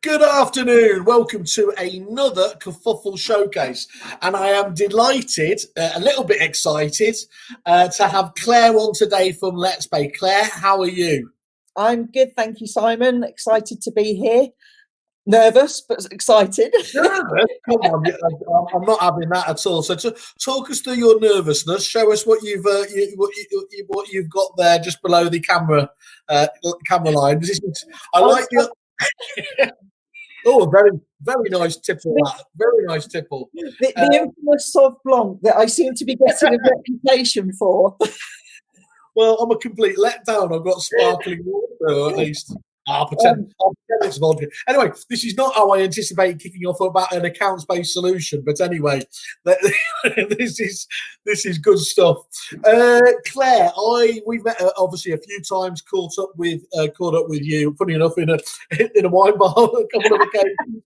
Good afternoon. Welcome to another Kerfuffle showcase. And I am delighted, a little bit excited, to have Claire on today from LettsPay. Claire, how are you? I'm good, thank you, Simon. Excited to be here. Nervous, but excited. Nervous? Come on, I'm not having that at all. So, talk us through your nervousness. Show us what what you've got there, just below the camera line. I like the. Oh, very, very nice tipple. Very nice tipple. The infamous Sauv Blanc that I seem to be getting a reputation for. Well, I'm a complete letdown. I've got sparkling water, at least. I'll pretend it's vodka. Anyway, this is not how I anticipate kicking off about an accounts-based solution. But anyway, this is good stuff. Claire, we've met obviously a few times. Caught up with you. Funny enough, in a wine bar a couple of occasions.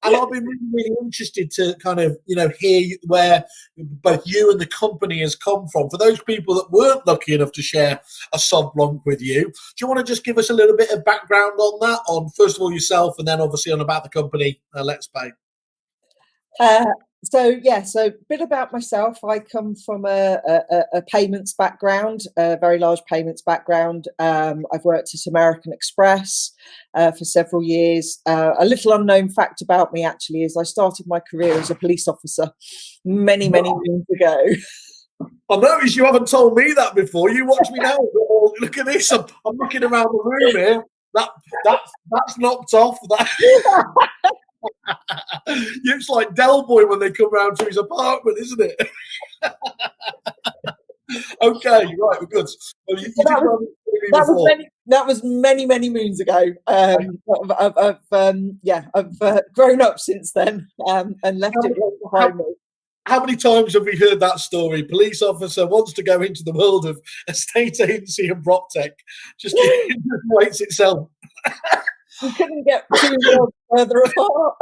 And I've been really, really interested to kind of, hear where both you and the company has come from. For those people that weren't lucky enough to share a Sauv Blanc with you, do you want to just give us a little bit of background on that, on first of all yourself, and then obviously on about the company, LettsPay? So a bit about myself. I come from a payments background, a very large payments background. I've worked at American Express for several years. A little unknown fact about me actually is I started my career as a police officer many years ago. I noticed you haven't told me that before. You watch me now. Oh, look at this. I'm looking around the room here. That's knocked off. It's like Del Boy when they come round to his apartment, isn't it? Okay, right, we're good. Well, that was many moons ago. I've grown up since then and left it behind me. How many times have we heard that story? Police officer wants to go into the world of estate agency and prop tech. Just waits itself. We couldn't get too further apart.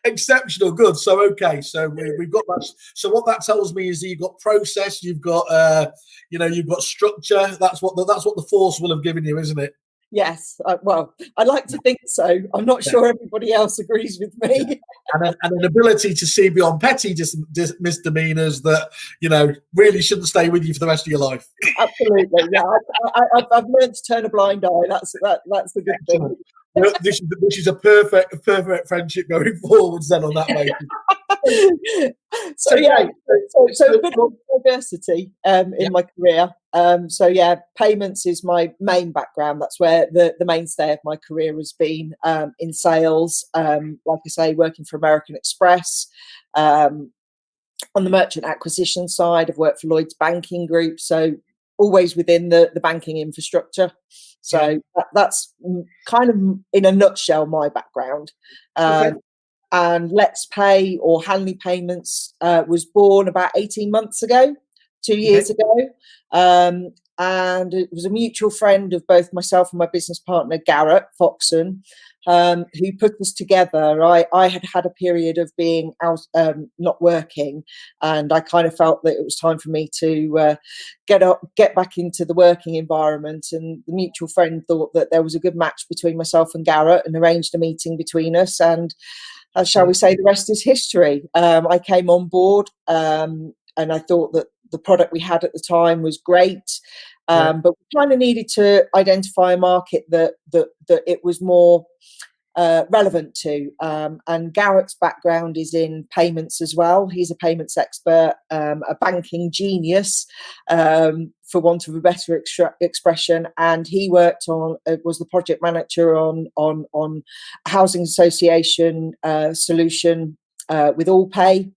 Exceptional, good. So okay, so we've got that. So what that tells me is that you've got process, you've got you've got structure. That's what the force will have given you, isn't it? Yes, well, I like to think so. I'm not sure everybody else agrees with me. And an ability to see beyond petty misdemeanors that really shouldn't stay with you for the rest of your life. Absolutely, yeah. I've learned to turn a blind eye. That's the good thing. This is a perfect friendship going forwards then on that basis. So a bit of diversity in my career. Payments is my main background. That's where the mainstay of my career has been, in sales. Like I say, working for American Express. On the merchant acquisition side, I've worked for Lloyd's Banking Group, so always within the banking infrastructure. So that's kind of, in a nutshell, my background. Okay. And LettsPay, or Hanley Payments, was born about 18 months ago, 2 years ago. And it was a mutual friend of both myself and my business partner, Garrett Foxon, who put us together. I had a period of being out, not working, and I kind of felt that it was time for me to get back into the working environment. And the mutual friend thought that there was a good match between myself and Garrett, and arranged a meeting between us. And shall we say, the rest is history. I came on board, and I thought that the product we had at the time was great. But we kind of needed to identify a market that it was more relevant to. And Garrett's background is in payments as well. He's a payments expert, a banking genius, for want of a better expression. And he worked on, was the project manager on a housing association solution with Allpay.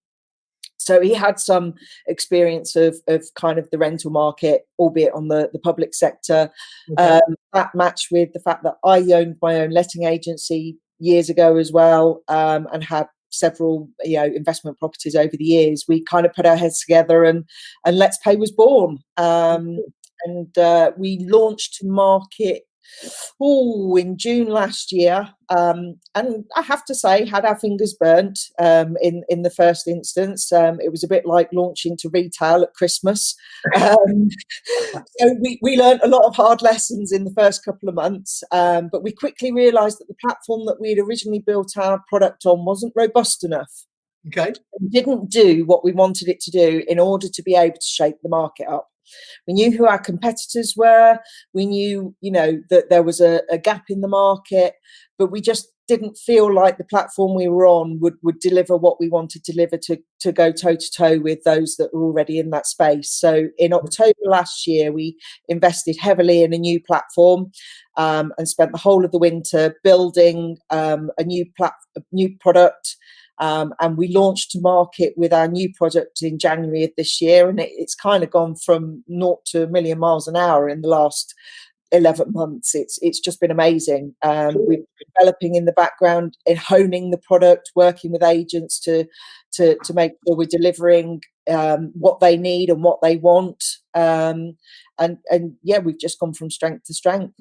So he had some experience of kind of the rental market, albeit on the public sector. Okay. That matched with the fact that I owned my own letting agency years ago as well, and had several investment properties over the years. We kind of put our heads together, and LettsPay was born. And we launched to market in June last year, and I have to say, had our fingers burnt in the first instance. It was a bit like launching to retail at Christmas. So we learned a lot of hard lessons in the first couple of months, but we quickly realised that the platform that we had originally built our product on wasn't robust enough. Okay. It didn't do what we wanted it to do in order to be able to shape the market up. We knew who our competitors were. We knew, that there was a gap in the market, but we just didn't feel like the platform we were on would deliver what we wanted to deliver to go toe to toe with those that were already in that space. So in October last year, we invested heavily in a new platform and spent the whole of the winter building a new product. And we launched to market with our new product in January of this year, and it's kind of gone from 0 to a million miles an hour in the last 11 months. It's just been amazing. We've been developing in the background and honing the product, working with agents to make sure we're delivering what they need and what they want. And yeah, we've just gone from strength to strength.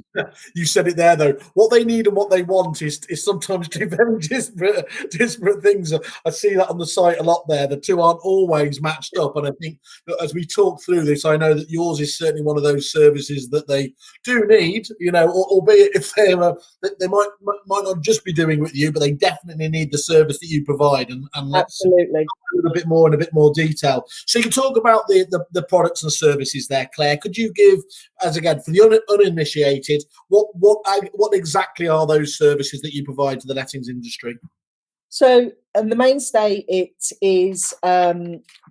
You said it there, though. What they need and what they want is sometimes two very disparate things. I see that on the site a lot there. The two aren't always matched up. And I think that as we talk through this, I know that yours is certainly one of those services that they do need, albeit if they might not just be doing with you, but they definitely need the service that you provide. And absolutely. A bit more in a bit more detail. So you talk about the products and services there, Claire. Could you give, as again for the uninitiated, what exactly are those services that you provide to the lettings industry? So, and the mainstay, it is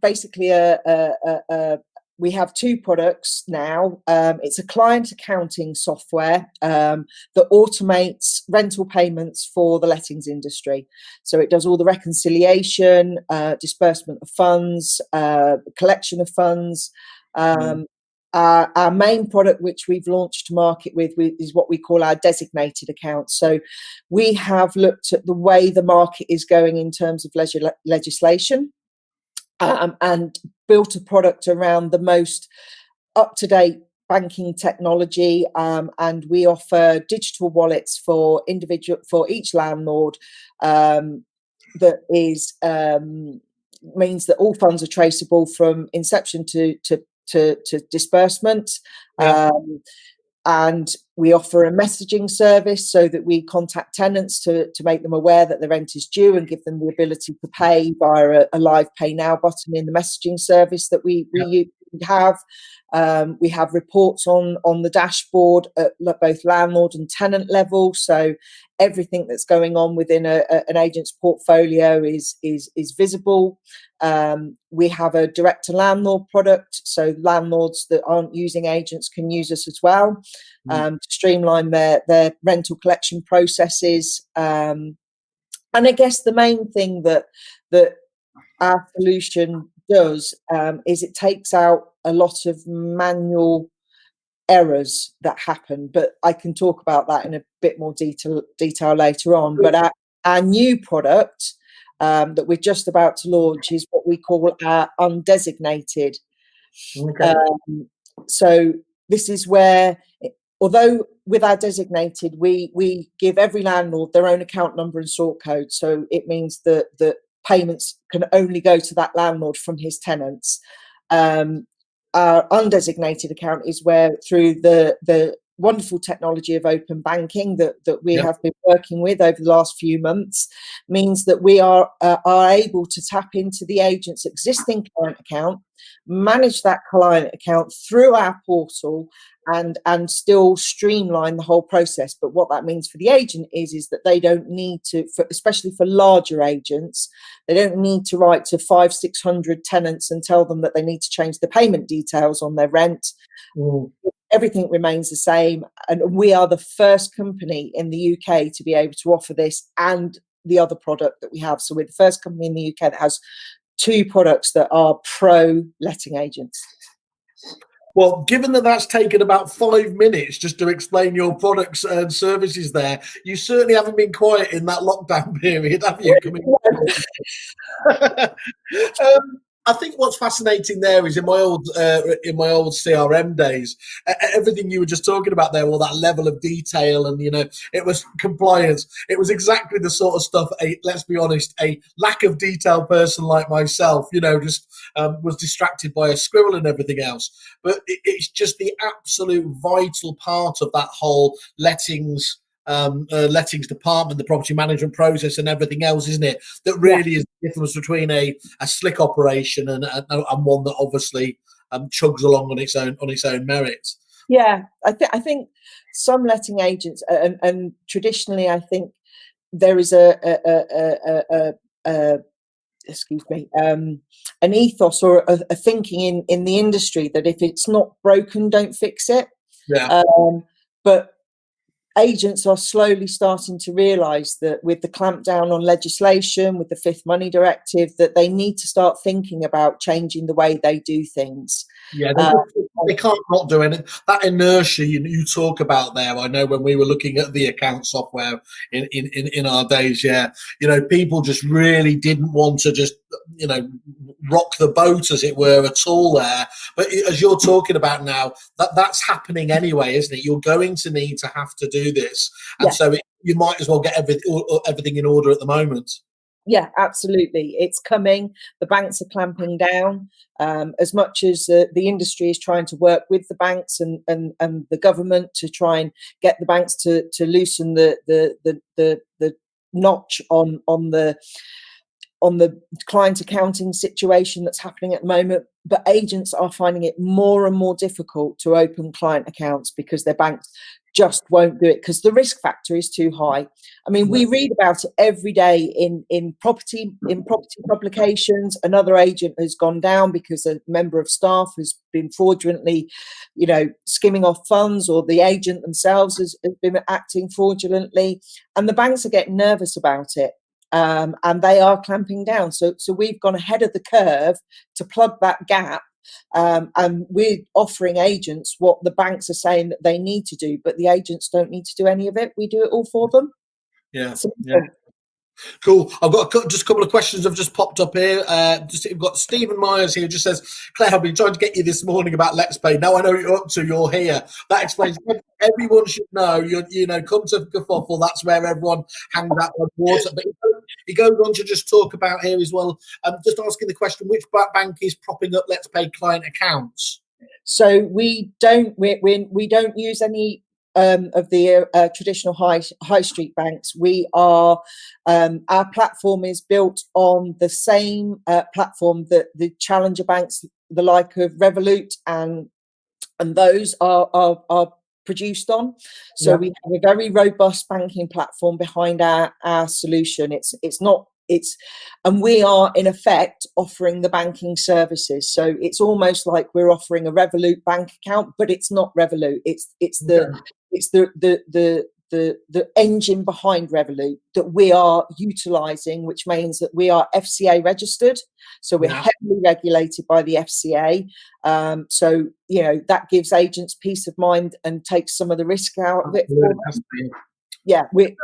basically we have two products now. It's a client accounting software that automates rental payments for the lettings industry. So it does all the reconciliation, disbursement of funds, collection of funds. Our main product, which we've launched to market with, is what we call our designated account. So we have looked at the way the market is going in terms of legislation. And built a product around the most up-to-date banking technology, and we offer digital wallets for each landlord. That is means that all funds are traceable from inception to disbursement. Yeah. And we offer a messaging service so that we contact tenants to make them aware that the rent is due and give them the ability to pay via a live pay now button in the messaging service that we have. We have reports on the dashboard at both landlord and tenant level. So everything that's going on within an agent's portfolio is visible. We have a direct to landlord product, so landlords that aren't using agents can use us as well to streamline their rental collection processes. And I guess the main thing that our solution does is it takes out a lot of manual errors that happen, but I can talk about that in a bit more detail later on. But our new product that we're just about to launch is what we call our undesignated. Okay. So this is where, although with our designated, we give every landlord their own account number and sort code. So it means that payments can only go to that landlord from his tenants. Our undesignated account is where, through the wonderful technology of open banking that we have been working with over the last few months, means that we are able to tap into the agent's existing client account, manage that client account through our portal, and still streamline the whole process. But what that means for the agent is that they don't need to, especially for larger agents, they don't need to write to 500-600 tenants and tell them that they need to change the payment details on their rent. Everything remains the same, and we are the first company in the UK to be able to offer this and the other product that we have. So we're the first company in the UK that has two products that are pro letting agents. Well, given that that's taken about 5 minutes just to explain your products and services there, you certainly haven't been quiet in that lockdown period, have you? I think what's fascinating there is in my old CRM days, everything you were just talking about there, all that level of detail, and it was compliance. It was exactly the sort of stuff. Let's be honest, a lack of detail person like myself, just was distracted by a squirrel and everything else. But it's just the absolute vital part of that whole lettings department, the property management process, and everything else, isn't it? That really is the difference between a slick operation and one that obviously chugs along on its own merits. Yeah, I think some letting agents, and traditionally, I think there is excuse me, an ethos or a thinking in the industry that if it's not broken, don't fix it. Yeah. But agents are slowly starting to realise that with the clampdown on legislation, with the Fifth Money Directive, that they need to start thinking about changing the way they do things. Yeah, they can't not do anything. That inertia you talk about there, I know when we were looking at the account software in our days, people just really didn't want to just, rock the boat, as it were, at all there. But as you're talking about now, that's happening anyway, isn't it? You're going to need to have to do this. And so you might as well get everything in order at the moment. Yeah, absolutely. It's coming. The banks are clamping down. As much as the industry is trying to work with the banks and the government to try and get the banks to loosen the notch on the client accounting situation that's happening at the moment. But agents are finding it more and more difficult to open client accounts because their banks just won't do it because the risk factor is too high. I mean, we read about it every day in property publications. Another agent has gone down because a member of staff has been fraudulently, skimming off funds, or the agent themselves has been acting fraudulently, and the banks are getting nervous about it. And they are clamping down. So we've gone ahead of the curve to plug that gap. And we're offering agents what the banks are saying that they need to do, but the agents don't need to do any of it. We do it all for them. Yeah. Cool. I've got just a couple of questions have just popped up here. We've got Stephen Myers here, just says, Claire, I've been trying to get you this morning about LettsPay. Now I know what you're up to, you're here. That explains everyone should know. Come to Kerfuffle, that's where everyone hangs out on water. But he goes on to just talk about here as well. Just asking the question, which bank is propping up LettsPay client accounts? So we don't use any of the traditional high street banks. We are our platform is built on the same platform that the challenger banks, the like of Revolut and those are produced on. So we have a very robust banking platform behind our solution. And we are in effect offering the banking services. So it's almost like we're offering a Revolut bank account, but it's not Revolut. It's the engine behind Revolut that we are utilising, which means that we are FCA registered. So we're heavily regulated by the FCA. So that gives agents peace of mind and takes some of the risk out of it. Yeah, that'd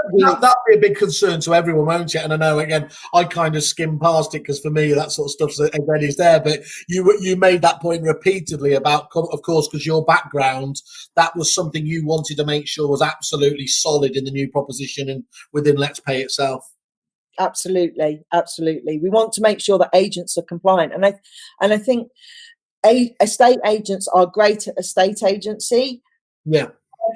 be a big concern to everyone, won't it? And I know, again, I kind of skim past it because for me that sort of stuff already is there. But you made that point repeatedly about, of course, because your background, that was something you wanted to make sure was absolutely solid in the new proposition and within LettsPay itself. Absolutely. We want to make sure that agents are compliant, and I think estate agents are great at estate agency. Yeah,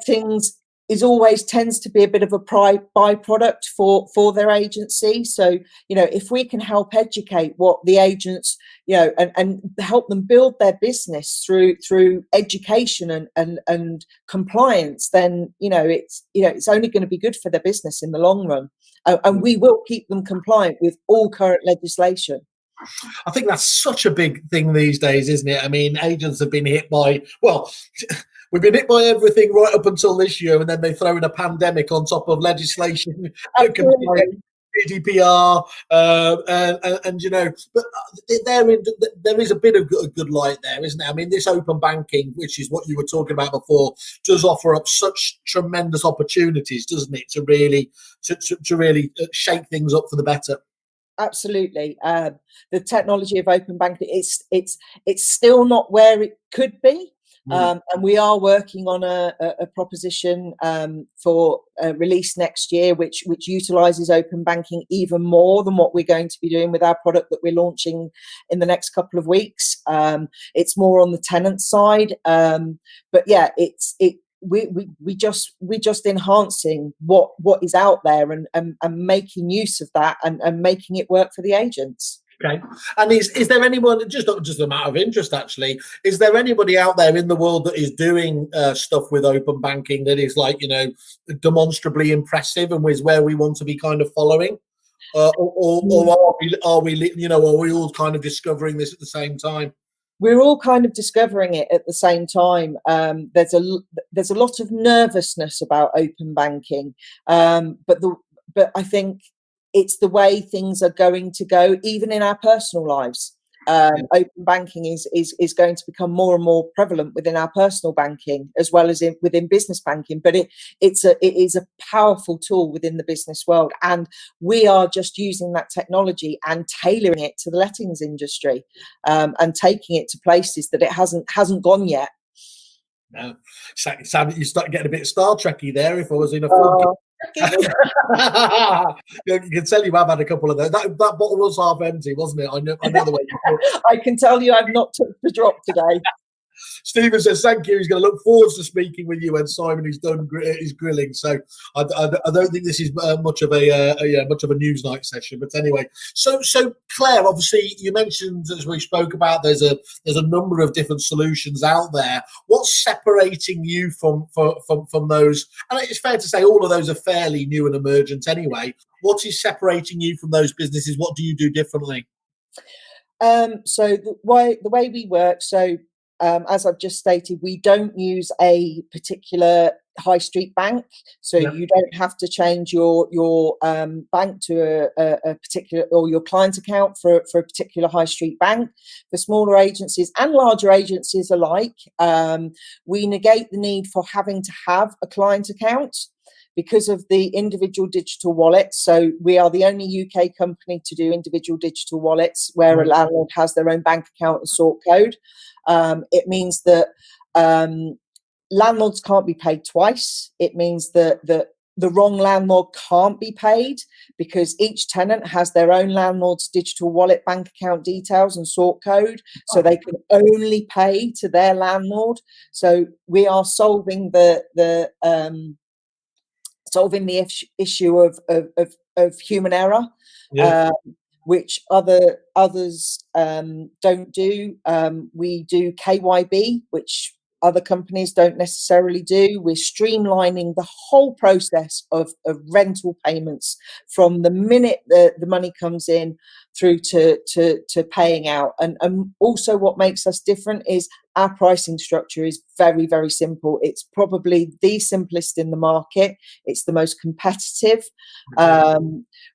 things is always tends to be a bit of a byproduct for their agency. So, if we can help educate what the agents, and help them build their business through education and compliance, then, it's only going to be good for their business in the long run. And we will keep them compliant with all current legislation. I think that's such a big thing these days, isn't it? I mean, agents have been hit by, we've been hit by everything right up until this year, and then they throw in a pandemic on top of legislation, GDPR, but there is a bit of good light there, isn't there? I mean, this open banking, which is what you were talking about before, does offer up such tremendous opportunities, doesn't it, to really shake things up for the better. Absolutely. The technology of open banking, it's still not where it could be. And we are working on a proposition for release next year, which utilises open banking even more than what we're going to be doing with our product that we're launching in the next couple of weeks. It's more on the tenant side, but yeah, we just enhancing what is out there and making use of that and making it work for the agents. Okay. And is there anyone, just a matter of interest actually, is there anybody out there in the world that is doing stuff with open banking that is like, demonstrably impressive and is where we want to be kind of following? Or are we all kind of discovering this at the same time? We're all kind of discovering it at the same time. There's a lot of nervousness about open banking, but I think it's the way things are going to go, even in our personal lives. Open banking is going to become more and more prevalent within our personal banking as well as within business banking. But it is a powerful tool within the business world, and we are just using that technology and tailoring it to the lettings industry, and taking it to places that it hasn't gone yet. No, you start getting a bit Star Trekky there. If I was in a film. You can tell you I've had a couple of those. That bottle was half empty, wasn't it? I know the way you feel. I can tell you I've not took the drop today. Stephen says thank you. He's going to look forward to speaking with you when Simon is done his grilling. So I don't think this is much of a news night session. But anyway, so Claire, obviously you mentioned, as we spoke about, there's a number of different solutions out there. What's separating you from those? And it's fair to say all of those are fairly new and emergent anyway. What is separating you from those businesses? What do you do differently? So the way we work, as I've just stated, we don't use a particular high street bank, so you don't have to change your bank to a particular, or your client account for a particular high street bank. For smaller agencies and larger agencies alike, we negate the need for having to have a client account because of the individual digital wallets. So we are the only UK company to do individual digital wallets where a landlord has their own bank account and sort code. It means that landlords can't be paid twice. It means that the wrong landlord can't be paid because each tenant has their own landlord's digital wallet bank account details and sort code, so they can only pay to their landlord. So we are solving the issue of human error, which others don't do. We do KYB, which other companies don't necessarily do. We're streamlining the whole process of rental payments from the minute the money comes in through to paying out. And also what makes us different is our pricing structure is very, very simple. It's probably the simplest in the market. It's the most competitive.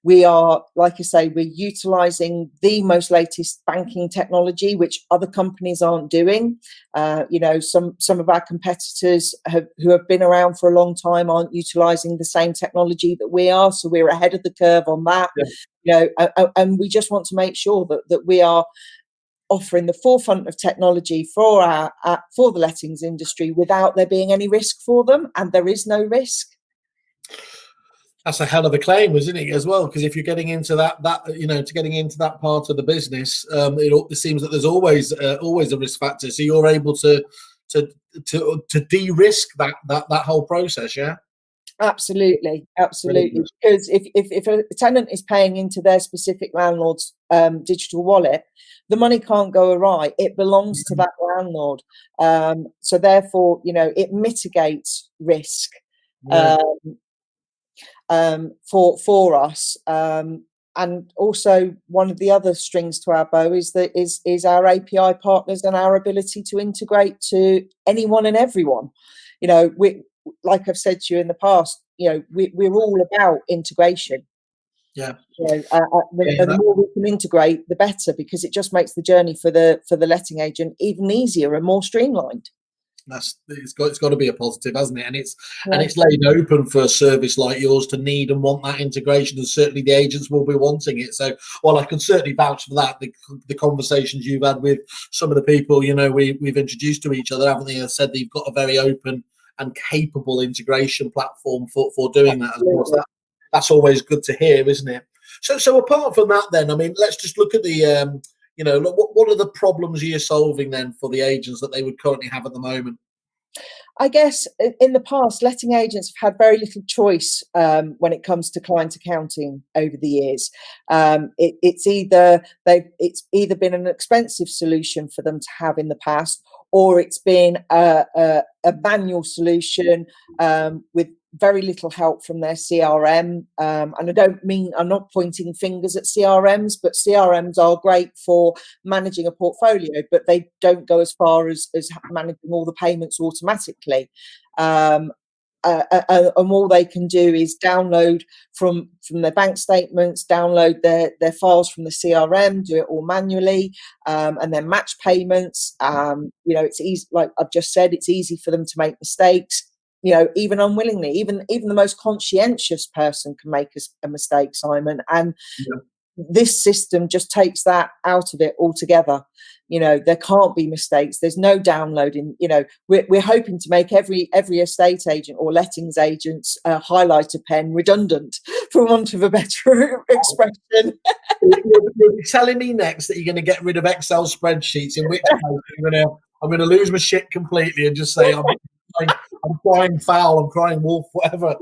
We are, like I say, we're utilising the most latest banking technology, which other companies aren't doing. Some of our competitors who have been around for a long time aren't utilising the same technology that we are. So we're ahead of the curve on that. And we just want to make sure that we are offering the forefront of technology for the lettings industry without there being any risk for them, and there is no risk. That's a hell of a claim, isn't it, as well? Because if you're getting into that part of the business, it seems that there's always a risk factor. So you're able to de-risk that whole process, yeah. Absolutely. Because if a tenant is paying into their specific landlord's digital wallet, the money can't go awry. It belongs to that landlord. So therefore, it mitigates risk for us. And also one of the other strings to our bow is our API partners and our ability to integrate to anyone and everyone. Like I've said to you in the past, we're all about integration. The more we can integrate, the better, because it just makes the journey for the letting agent even easier and more streamlined. It's got to be a positive, hasn't it? And it's Yeah. laid open for a service like yours to need and want that integration, and certainly the agents will be wanting it. So, well, I can certainly vouch for that. The conversations you've had with some of the people, we've introduced to each other, haven't they? Have said that you've got a very open and capable integration platform for doing that as well. So that's always good to hear, isn't it? So apart from that, then, I mean, let's just look at the what are the problems you're solving then for the agents that they would currently have at the moment? I guess in the past, letting agents have had very little choice when it comes to client accounting over the years. It's either been an expensive solution for them to have in the past, or it's been a manual solution with very little help from their CRM. And I'm not pointing fingers at CRMs, but CRMs are great for managing a portfolio, but they don't go as far as managing all the payments automatically. And all they can do is download from their bank statements, download their files from the CRM, do it all manually, and then match payments. It's easy, like I've just said, it's easy for them to make mistakes. Even unwillingly, even the most conscientious person can make a mistake, Simon. And this system just takes that out of it altogether. There can't be mistakes. There's no downloading. We're hoping to make every estate agent or lettings agent's highlighter pen redundant, for want of a better expression. You're telling me next that you're going to get rid of Excel spreadsheets, in which case I'm going to lose my shit completely and just say I'm crying foul, I'm crying wolf, whatever.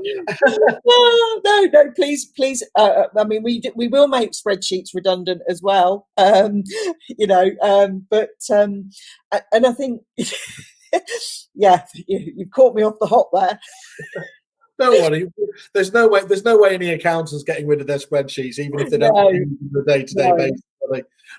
No, please. I mean, we will make spreadsheets redundant as well. And I think, you've caught me off the hop there. Don't worry. There's no way any accountant's getting rid of their spreadsheets, even if they don't use them on a day-to-day basis.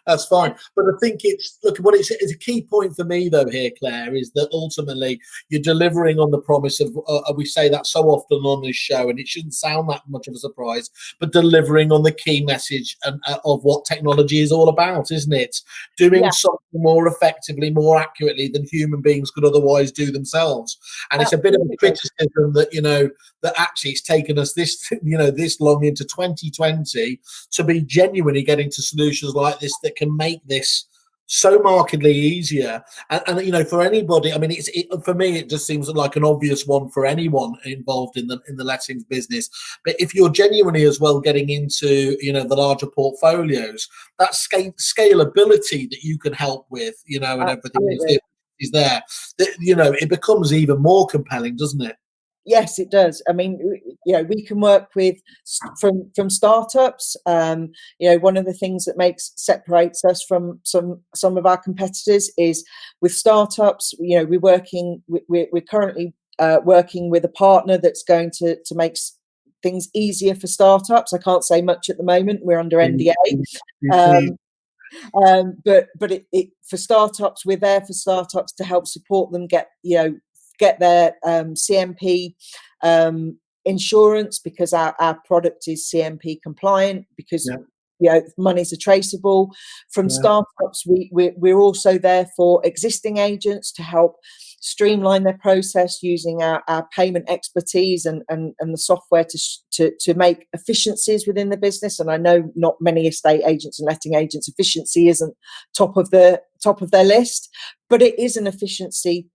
That's fine. But I think it's a key point for me though here, Claire, is that ultimately you're delivering on the promise of we say that so often on this show, and it shouldn't sound that much of a surprise, but delivering on the key message of what technology is all about, isn't it? Doing something more effectively, more accurately than human beings could otherwise do themselves. And it's a bit of a criticism that that actually it's taken us this long into 2020 to be genuinely getting to solutions like this that can make this so markedly easier. And for anybody, I mean, for me, it just seems like an obvious one for anyone involved in the lettings business. But if you're genuinely as well getting into the larger portfolios, that scalability that you can help with, and everything is there. It becomes even more compelling, doesn't it? Yes, it does. I mean, we can work with from startups. One of the things that separates us from some of our competitors is with startups. We're currently working with a partner that's going to make things easier for startups. I can't say much at the moment. We're under NDA. But for startups, we're there for startups to help support them get their CMP insurance, because our product is CMP compliant, because monies are traceable. From startups, we're also there for existing agents to help streamline their process using our payment expertise and the software to make efficiencies within the business. And I know not many estate agents and letting agents, efficiency isn't top of their list, but it is an efficiency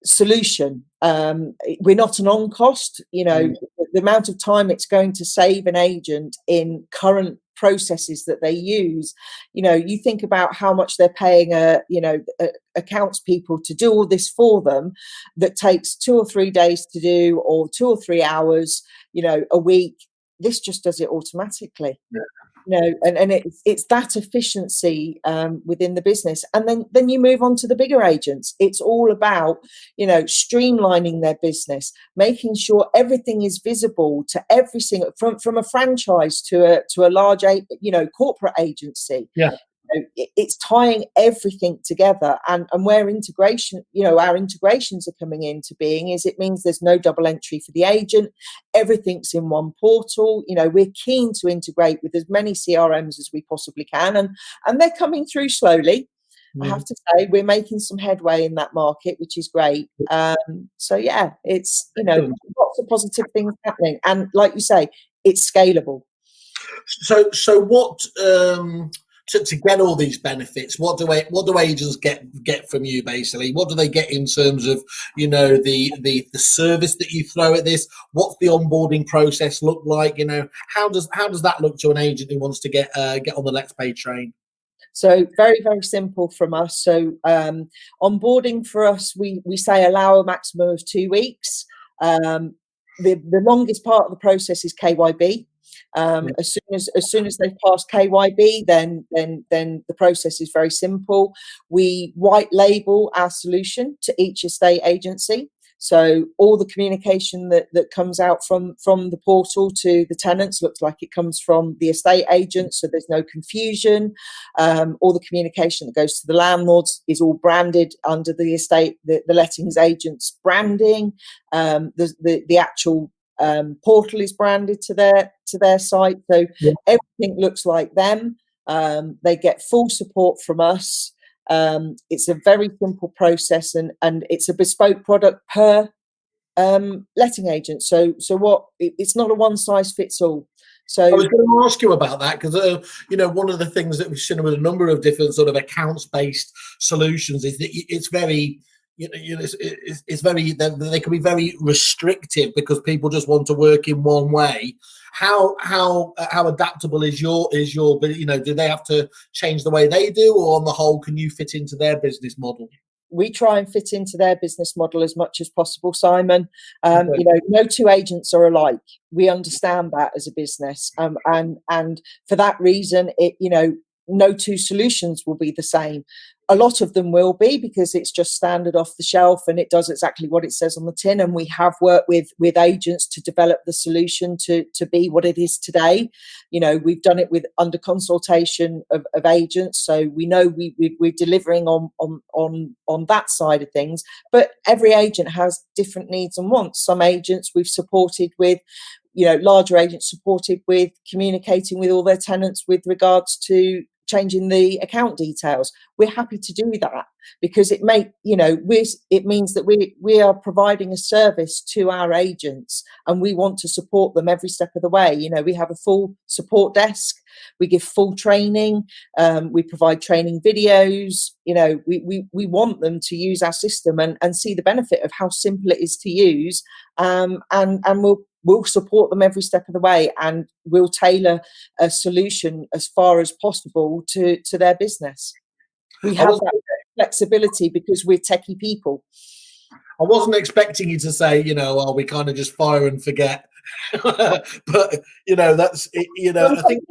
solution. We're not an on cost. The amount of time it's going to save an agent in current processes that they use. You think about how much they're paying accounts people to do all this for them, that takes 2 or 3 days to do, or 2 or 3 hours a week. This just does it automatically. And it's that efficiency within the business. And then you move on to the bigger agents. It's all about streamlining their business, making sure everything is visible to every single, from a franchise to a large corporate agency. It's tying everything together, and where our integrations are coming into being is, it means there's no double entry for the agent. Everything's in one portal. We're keen to integrate with as many CRMs as we possibly can, and they're coming through slowly. I have to say we're making some headway in that market, which is great. So yeah, it's, you know, lots of positive things happening, and like you say, it's scalable. So what to get all these benefits? What do agents get from you basically? What do they get in terms of, you know, the service that you throw at this? What's the onboarding process look like? You know, how does that look to an agent who wants to get on the LettsPay train? So very, very simple from us. So onboarding for us, we say allow a maximum of 2 weeks. The longest part of the process is KYB. As soon as they've passed KYB, then the process is very simple. We white label our solution to each estate agency. So all the communication that comes out from the portal to the tenants looks like it comes from the estate agent, so there's no confusion. All the communication that goes to the landlords is all branded under the lettings agent's branding. The actual portal is branded to their site, so everything looks like them. They get full support from us. It's a very simple process, and it's a bespoke product per letting agent. So it's not a one size fits all. So I was going to ask you about that because you know, one of the things that we've seen with a number of different sort of accounts based solutions is that it's very, it's very, they can be very restrictive because people just want to work in one way. How adaptable is your, you know, do they have to change the way they do, or on the whole, can you fit into their business model? We try and fit into their business model as much as possible, Simon. You know, no two agents are alike. We understand that as a business, and for that reason, you know, no two solutions will be the same. A lot of them will be, because it's just standard off the shelf and it does exactly what it says on the tin. And we have worked with agents to develop the solution to be what it is today. You know, we've done it under consultation of agents, so we know we're delivering on that side of things. But every agent has different needs and wants. Some agents we've supported with, you know, larger agents supported with communicating with all their tenants with regards to changing the account details. We're happy to do that because it means that we are providing a service to our agents, and we want to support them every step of the way. You know, we have a full support desk, we give full training, we provide training videos. You know, we want them to use our system and see the benefit of how simple it is to use, and we'll support them every step of the way, and we'll tailor a solution as far as possible to their business. We have that flexibility because we're techie people. I wasn't expecting you to say, you know, we kind of just fire and forget. But, you know, that's, you know, I think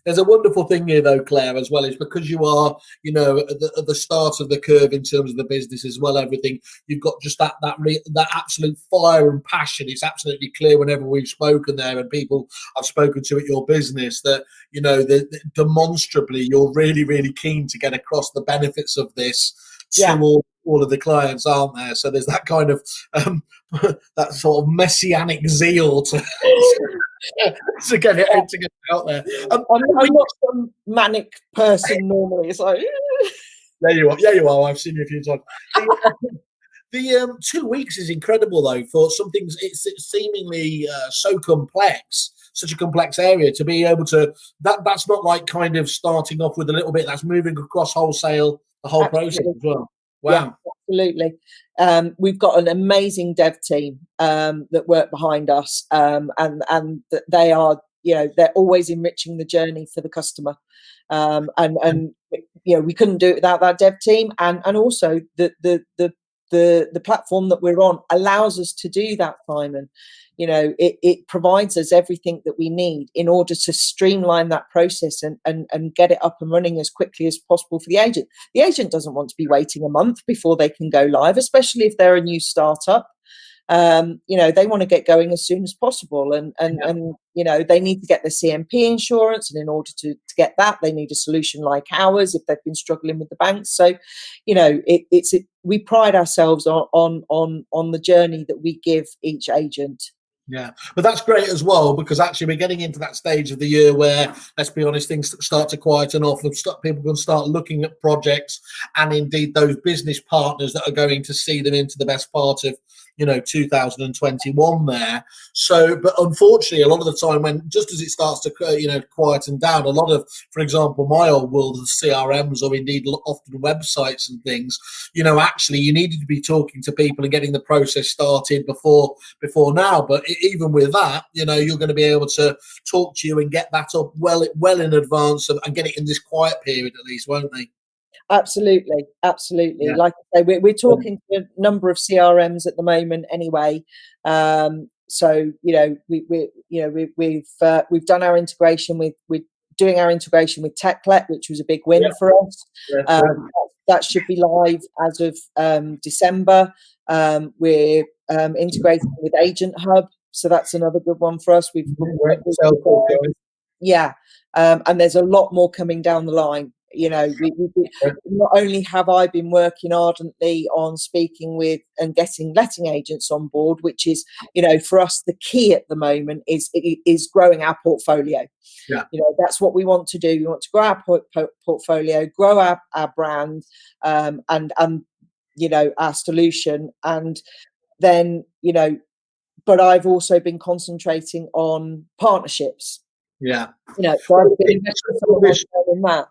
there's a wonderful thing here, though, Claire, as well, is because you are, you know, at the start of the curve in terms of the business as well, everything, you've got just that absolute fire and passion. It's absolutely clear whenever we've spoken there and people I've spoken to at your business that, you know, demonstrably you're really, really keen to get across the benefits of this to all of the clients, aren't there? So there's that kind of that sort of messianic zeal to get it out there. I'm not some manic person normally. It's like there you are. Yeah, you are. I've seen you a few times. The 2 weeks is incredible, though, for something it's seemingly so complex, such a complex area, to be able to that's not like kind of starting off with a little bit. That's moving across wholesale the whole process as well. Wow. Yeah, absolutely. We've got an amazing dev team that work behind us, and they are, you know, they're always enriching the journey for the customer, and you know, we couldn't do it without that dev team, and also the platform that we're on allows us to do that, Simon. You know, it provides us everything that we need in order to streamline that process and get it up and running as quickly as possible for the agent. The agent doesn't want to be waiting a month before they can go live, especially if they're a new startup. You know, they want to get going as soon as possible, and you know, they need to get their CMP insurance, and in order to get that, they need a solution like ours if they've been struggling with the banks. So, you know, we pride ourselves on the journey that we give each agent. Yeah, but that's great as well, because actually we're getting into that stage of the year where, let's be honest, things start to quieten off and people can start looking at projects and indeed those business partners that are going to see them into the best part of 2021 there. So, but unfortunately, a lot of the time, when just as it starts to quieten down, a lot of, for example, my old world of CRMs, or indeed often websites and things, actually you needed to be talking to people and getting the process started before now. But even with that, you're going to be able to talk to you and get that up well in advance and get it in this quiet period at least, won't they? Absolutely. Yeah. Like I say, we're talking to a number of CRMs at the moment anyway. So we've done our integration we're doing our integration with Techlet, which was a big win for us. That should be live as of December. We're integrating with Agent Hub, so that's another good one for us. And there's a lot more coming down the line. Not only have I been working ardently on speaking with and getting letting agents on board, which is, for us, the key at the moment is growing our portfolio. Yeah. That's what we want to do. We want to grow our portfolio, grow our brand, and our solution. And then, but I've also been concentrating on partnerships. Yeah. So I've been investing some of in that.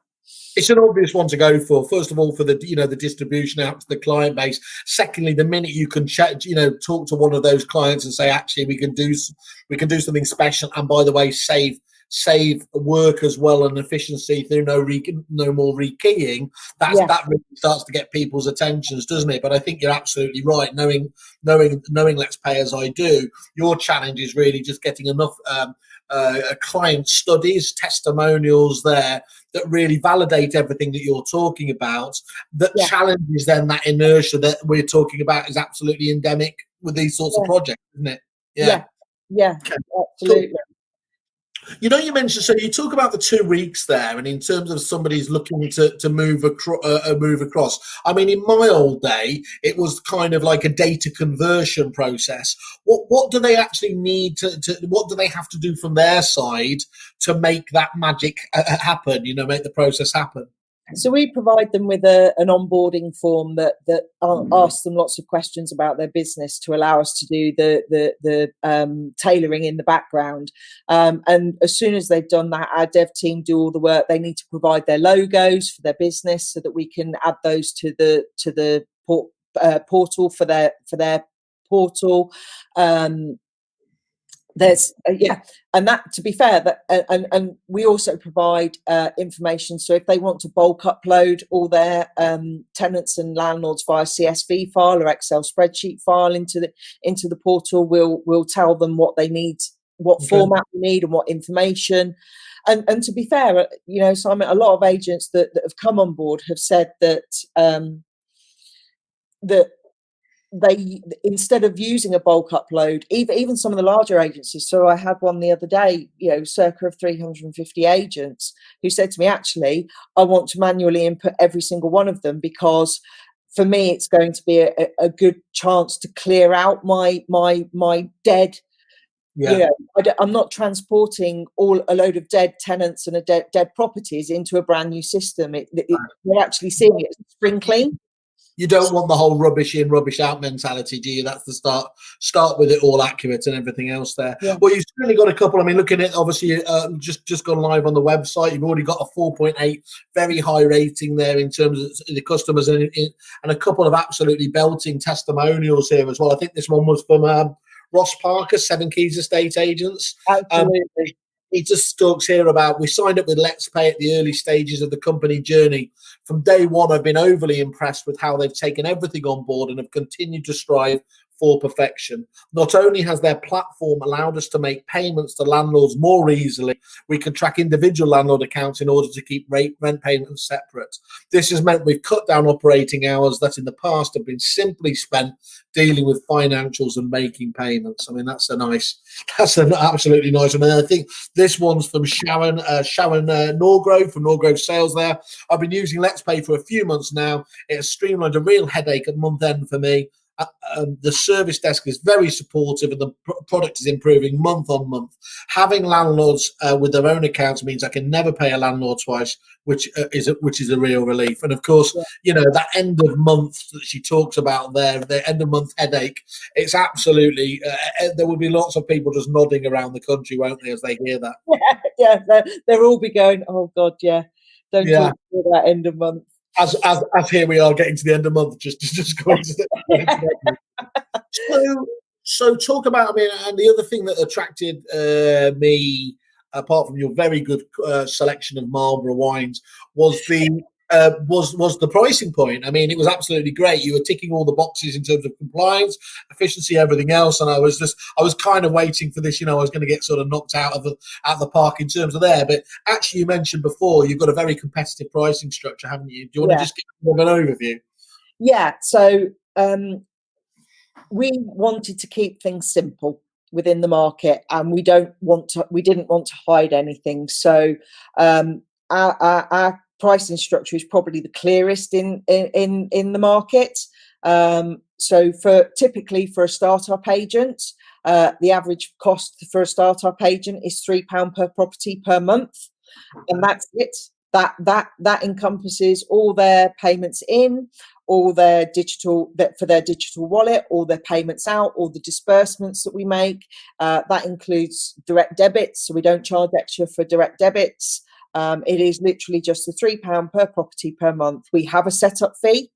It's an obvious one to go for. First of all, for the the distribution out to the client base. Secondly, the minute you can talk to one of those clients and say, actually, we can do something special, and by the way, save work as well and efficiency through no more rekeying. That really starts to get people's attentions, doesn't it? But I think you're absolutely right. Knowing LettsPay as I do, your challenge is really just getting enough client studies, testimonials there that really validate everything that you're talking about. That challenges then that inertia that we're talking about is absolutely endemic with these sorts of projects, isn't it? Yeah, okay. Absolutely. Cool. You mentioned, so you talk about the 2 weeks there, and in terms of somebody's looking to move across. I mean, in my old day, it was kind of like a data conversion process. What do they actually need what do they have to do from their side to make that magic happen? Make the process happen. So we provide them with an onboarding form that asks them lots of questions about their business to allow us to do the tailoring in the background. And as soon as they've done that, our dev team do all the work. They need to provide their logos for their business so that we can add those to the portal for their portal. There's and that, to be fair, that and we also provide information. So if they want to bulk upload all their tenants and landlords via CSV file or Excel spreadsheet file into the portal, we'll tell them what they need, what format we need, and what information. And to be fair, Simon, a lot of agents that have come on board have said that that they, instead of using a bulk upload, even some of the larger agencies. So I had one the other day, circa of 350 agents, who said to me, actually, I want to manually input every single one of them, because for me, it's going to be a good chance to clear out my dead. I'm not transporting a load of dead tenants and dead properties into a brand new system. They're actually seeing it as spring clean. You don't want the whole rubbish in, rubbish out mentality, do you? That's the start with it all accurate and everything else there. Yeah. Well, you've certainly got a couple. I mean, looking at, obviously, just gone live on the website. You've already got a 4.8, very high rating there in terms of the customers, and a couple of absolutely belting testimonials here as well. I think this one was from Ross Parker, 7 Keys Estate Agents. Absolutely. He just talks here about, we signed up with LettsPay at the early stages of the company journey. From day one, I've been overly impressed with how they've taken everything on board and have continued to strive for perfection. Not only has their platform allowed us to make payments to landlords more easily, we can track individual landlord accounts in order to keep rent payments separate. This has meant we've cut down operating hours that in the past have been simply spent dealing with financials and making payments. I mean, that's an absolutely nice one. And I think this one's from Sharon Norgrove from Norgrove Sales there. I've been using LettsPay for a few months now. It has streamlined a real headache at month end for me. the service desk is very supportive, and the product is improving month on month. Having landlords with their own accounts means I can never pay a landlord twice, which is a real relief. And of course, that end of month that she talks about there, the end of month headache, it's absolutely there will be lots of people just nodding around the country, won't they, as they hear that? They'll all be going, oh God, don't talk about that end of month. As here we are getting to the end of the month, just going to so talk about, I mean, and the other thing that attracted me, apart from your very good selection of Marlborough wines, was the was the pricing point. I mean, it was absolutely great. You were ticking all the boxes in terms of compliance, efficiency, everything else. And I was kind of waiting for this. I was going to get sort of knocked out of the park in terms of there. But actually, you mentioned before you've got a very competitive pricing structure, haven't you? Do you want to just give them an overview? Yeah. So we wanted to keep things simple within the market, and we didn't want to hide anything. So our pricing structure is probably the clearest in the market. So typically for a startup agent, the average cost for a startup agent is £3 per property per month, and that's it. That encompasses all their payments in, all their digital for their digital wallet, all their payments out, all the disbursements that we make. That includes direct debits, so we don't charge extra for direct debits. It is literally just the £3 per property per month. We have a setup fee,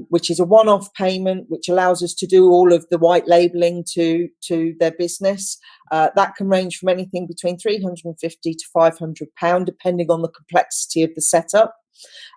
which is a one-off payment, which allows us to do all of the white labelling to their business. That can range from anything between £350 to £500, depending on the complexity of the setup.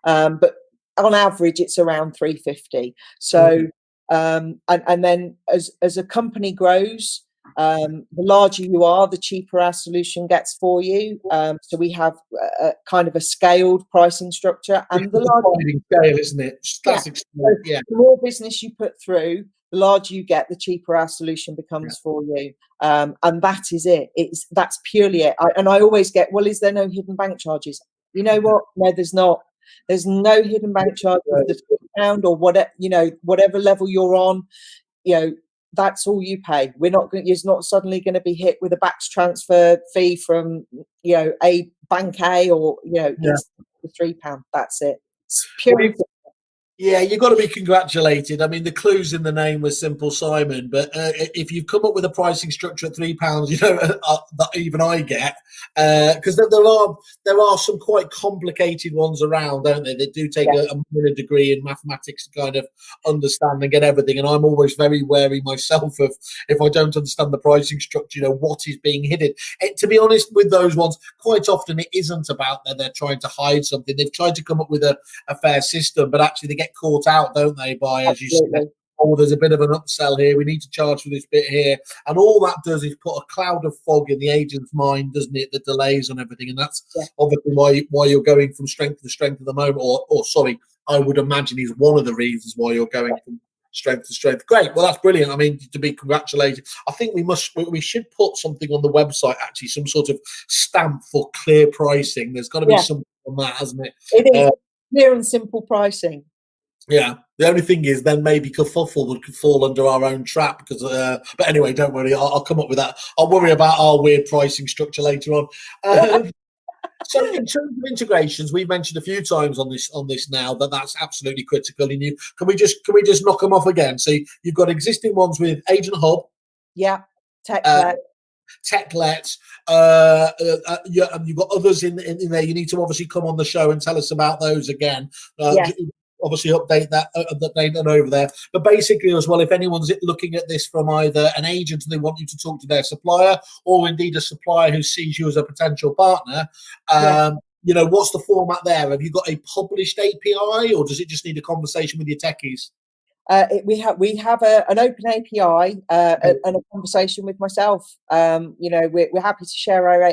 But on average, it's around £350. So, and then as a company grows, the larger you are, the cheaper our solution gets for you. So we have a kind of a scaled pricing structure, and the larger scale, isn't it? Classic scale. The more business you put through, the larger you get, the cheaper our solution becomes for you. And that is it. That's purely it. And I always get, well, is there no hidden bank charges? You know what? No, there's not. There's no hidden bank charges. The £3 or whatever level you're on, that's all you pay. You're not suddenly going to be hit with a BACS transfer fee from a bank A, or it's the £3. That's it. It's pure. Yeah, you've got to be congratulated. I mean, the clues in the name was Simple Simon, but if you've come up with a pricing structure at £3, that even I get, because there are some quite complicated ones around, don't they? They do take a degree in mathematics to kind of understand and get everything. And I'm always very wary myself of, if I don't understand the pricing structure, what is being hidden. To be honest, with those ones, quite often it isn't about that they're trying to hide something. They've tried to come up with a fair system, but actually they get caught out, don't they, by, as you said, there's a bit of an upsell here, we need to charge for this bit here, and all that does is put a cloud of fog in the agent's mind, doesn't it, that delays on everything. And that's obviously why you're going from strength to strength at the moment, or sorry, I would imagine is one of the reasons why you're going from strength to strength. Great. Well, that's brilliant. I mean, to be congratulated. I think we should put something on the website, actually, some sort of stamp for clear pricing. There's got to be something on that, hasn't it? It is clear and simple pricing. Yeah, the only thing is then maybe Kerfuffle would fall under our own trap, because. But anyway, don't worry. I'll come up with that. I'll worry about our weird pricing structure later on. So in terms of integrations, we've mentioned a few times on this now that's absolutely critical. And can we just knock them off again? So you've got existing ones with Agent Hub, TechLet, and you've got others in there. You need to obviously come on the show and tell us about those again. Obviously update that over there. But basically as well, if anyone's looking at this from either an agent and they want you to talk to their supplier, or indeed a supplier who sees you as a potential partner, what's the format there? Have you got a published API, or does it just need a conversation with your techies? We have an open API and a conversation with myself. We're happy to share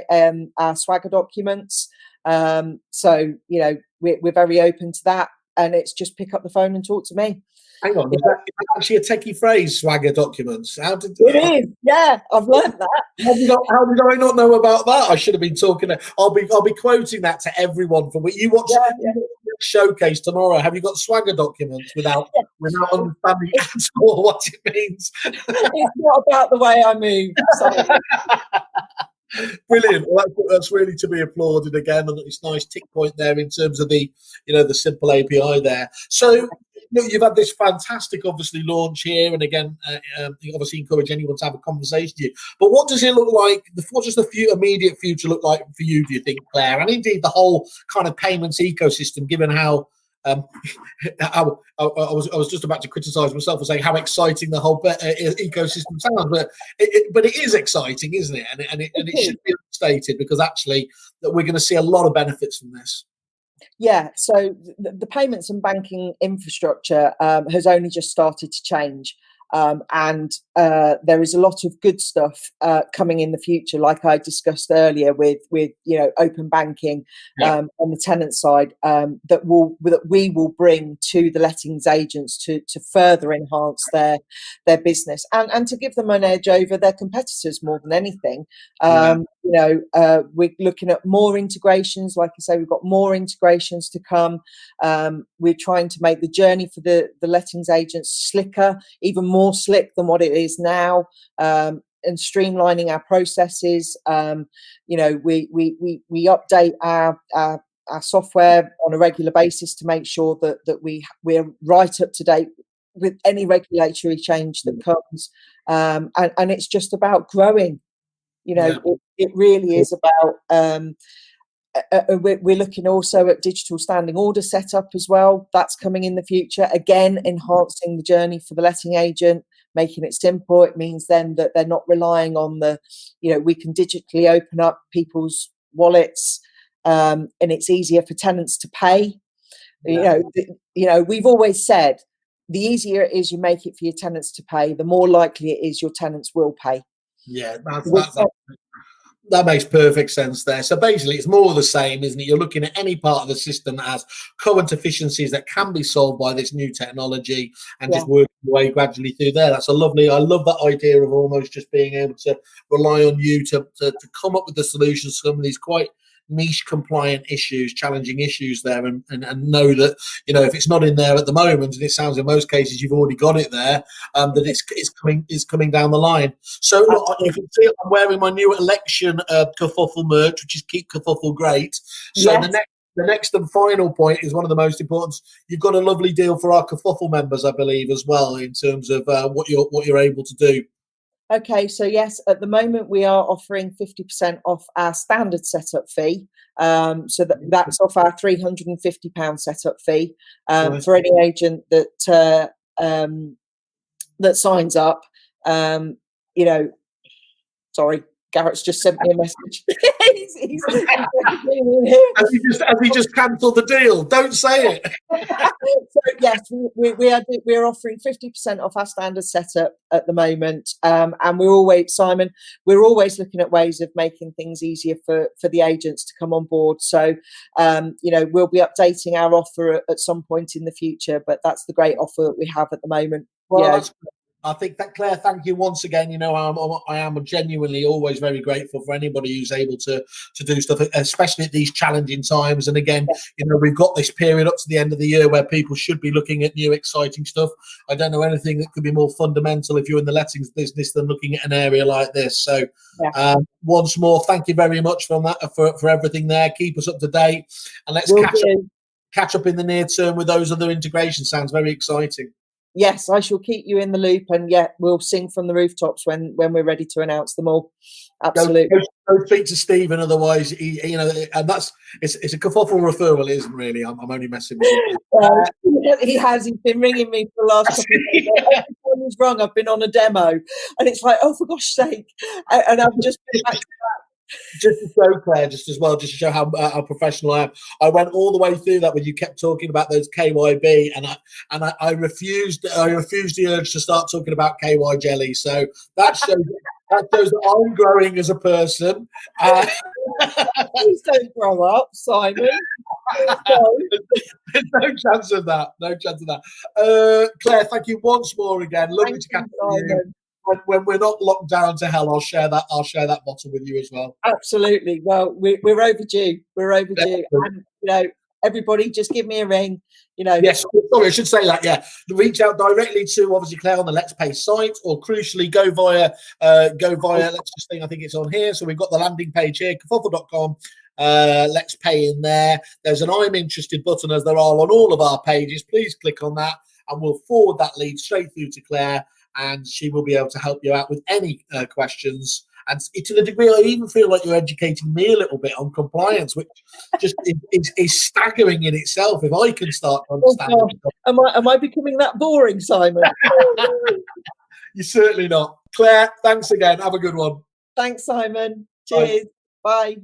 our Swagger documents. So we're very open to that, and it's just pick up the phone and talk to me. Hang on, is that actually a techie phrase, Swagger documents? It is, yeah. I've learned that. How did I not know about that? I should have been talking. I'll be quoting that to everyone. From what you watch, showcase tomorrow, have you got swagger documents without understanding at all what it means? It's not about the way I move. So. Brilliant. Well, that's really to be applauded again, and it's a nice tick point there in terms of the simple API there. So you've had this fantastic, obviously, launch here, and again, you obviously encourage anyone to have a conversation with you. But what does it look like? What does the immediate future look like for you? Do you think, Claire, and indeed the whole kind of payments ecosystem, given how I was just about to criticise myself for saying how exciting the whole ecosystem sounds, but it is exciting, isn't it? And it should be stated, because actually that we're going to see a lot of benefits from this. Yeah, so the payments and banking infrastructure has only just started to change. And there is a lot of good stuff coming in the future, like I discussed earlier with open banking on the tenant side, that we will bring to the lettings agents to further enhance their business and to give them an edge over their competitors more than anything. We're looking at more integrations. Like I say, we've got more integrations to come. We're trying to make the journey for the lettings agents slicker, even more slick than what it is now, and streamlining our processes. We update our software on a regular basis to make sure that we're right up to date with any regulatory change that comes, and it's just about growing. It really is about we're looking also at digital standing order setup as well. That's coming in the future. Again, enhancing the journey for the letting agent, making it simple. It means then that they're not relying on we can digitally open up people's wallets, and it's easier for tenants to pay. We've always said the easier it is you make it for your tenants to pay, the more likely it is your tenants will pay. Yeah, that makes perfect sense there. So basically, it's more of the same, isn't it? You're looking at any part of the system that has current efficiencies that can be solved by this new technology, and just working your way gradually through there. I love that idea of almost just being able to rely on you to come up with the solutions to some of these quite niche compliant issues, challenging issues there, and know that if it's not in there at the moment, and it sounds in most cases you've already got it there, that it's coming down the line. So look, you can see I'm wearing my new election Kerfuffle merch, which is Keep Kerfuffle Great. So the next and final point is one of the most important. You've got a lovely deal for our Kerfuffle members, I believe, as well, in terms of what you're able to do. Okay, so yes, at the moment we are offering 50% off our standard setup fee. So that's off our £350 setup fee for any agent that signs up. Sorry, Garrett's just sent me a message. Has he just cancelled the deal? Don't say it. So yes, we're offering 50% off our standard setup at the moment, and we're always looking at ways of making things easier for the agents to come on board. So we'll be updating our offer at some point in the future, but that's the great offer that we have at the moment. Well, I think that, Claire, thank you once again. I am genuinely always very grateful for anybody who's able to do stuff, especially at these challenging times. And again, we've got this period up to the end of the year where people should be looking at new, exciting stuff. I don't know anything that could be more fundamental if you're in the lettings business than looking at an area like this. So once more, thank you very much for everything there. Keep us up to date, and let's catch up in the near term with those other integrations. Sounds very exciting. Yes, I shall keep you in the loop, and we'll sing from the rooftops when we're ready to announce them all. Absolutely. Go speak to Stephen, otherwise, and it's a kerfuffle referral, it isn't really. I'm only messing with you. He's been ringing me for the last couple of days. Every time he's rung, I've been on a demo, and it's like, oh, for gosh sake, and I've just been back to back. Just to show, Claire, just to show how professional I am, I went all the way through that when you kept talking about those KYB, and I refused the urge to start talking about KY jelly. So that shows that I'm growing as a person. Please don't grow up, Simon. There's no chance of that. No chance of that. Claire, thank you once more again. Lovely to catch you. When we're not locked down to hell, I'll share that bottle with you as well. Absolutely. Well, we're overdue. We're overdue. And, everybody, just give me a ring. You know. Yes, sorry, I should say that. Yeah, reach out directly to obviously Claire on the Let's Pay site, or crucially go via Let's Just think. I think it's on here. So we've got the landing page here, kerfuffle.com. Let's Pay in there. There's an I'm interested button, as there are on all of our pages. Please click on that, and we'll forward that lead straight through to Claire, and she will be able to help you out with any questions. And to the degree I even feel like you're educating me a little bit on compliance, which just is staggering in itself. If I can start to understand it. Am I becoming that boring, Simon? You're certainly not. Claire, thanks again. Have a good one. Thanks, Simon. Cheers. Bye.